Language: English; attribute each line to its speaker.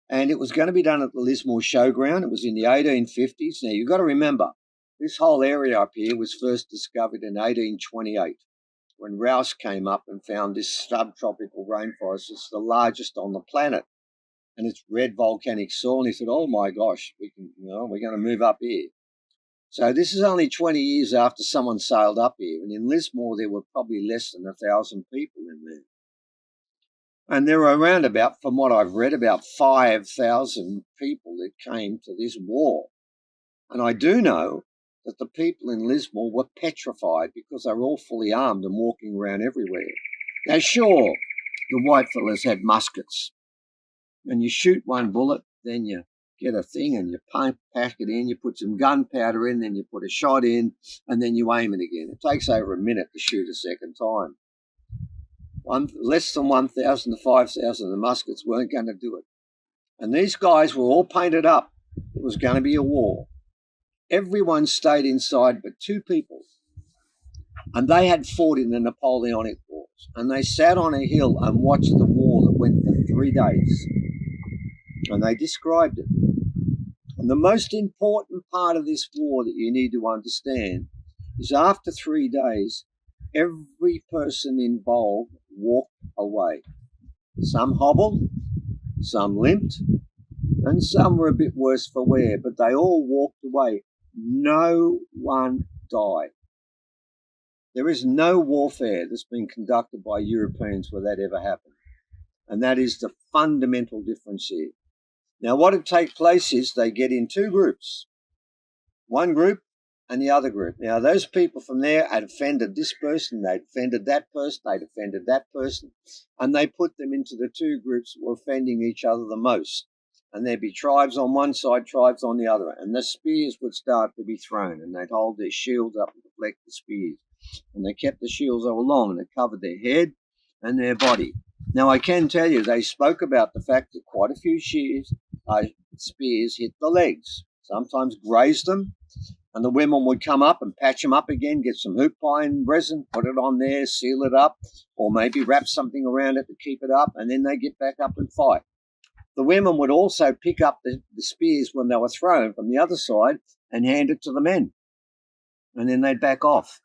Speaker 1: And it was going to be done at the Lismore Showground. It was in the 1850s. Now, you've got to remember, this whole area up here was first discovered in 1828 when Rouse came up and found this subtropical rainforest. It's the largest on the planet, and it's red volcanic soil. And he said, oh, my gosh, we're going to move up here. So this is only 20 years after someone sailed up here. And in Lismore, there were probably less than 1,000 people in there. And there were around about, from what I've read, about 5,000 people that came to this war. And I do know that the people in Lismore were petrified because they were all fully armed and walking around everywhere. Now, sure, the white fellas had muskets. And you shoot one bullet, then you get a thing and you pack it in, you put some gunpowder in, then you put a shot in, and then you aim it again. It takes over a minute to shoot a second time. Less than 1,000 to 5,000 of the muskets weren't going to do it. And these guys were all painted up. It was going to be a war. Everyone stayed inside but two people. And they had fought in the Napoleonic Wars. And they sat on a hill and watched the war that went for 3 days. And they described it. And the most important part of this war that you need to understand is after 3 days, every person involved walked away. Some hobbled, some limped, and some were a bit worse for wear, but they all walked away. No one died. There is no warfare that's been conducted by Europeans where that ever happened. And that is the fundamental difference here. Now, what would take place is they get in two groups, one group and the other group. Now, those people from there had offended this person, they'd offended that person, they'd offended that person, and they put them into the two groups that were offending each other the most. And there'd be tribes on one side, tribes on the other, and the spears would start to be thrown, and they'd hold their shields up and deflect the spears. And they kept the shields all along, and it covered their head and their body. Now, I can tell you, they spoke about the fact that quite a few spears hit the legs, sometimes grazed them, and the women would come up and patch them up again, get some hoop pine resin, put it on there, seal it up, or maybe wrap something around it to keep it up, and then they get back up and fight. The women would also pick up the spears when they were thrown from the other side and hand it to the men, and then they'd back off.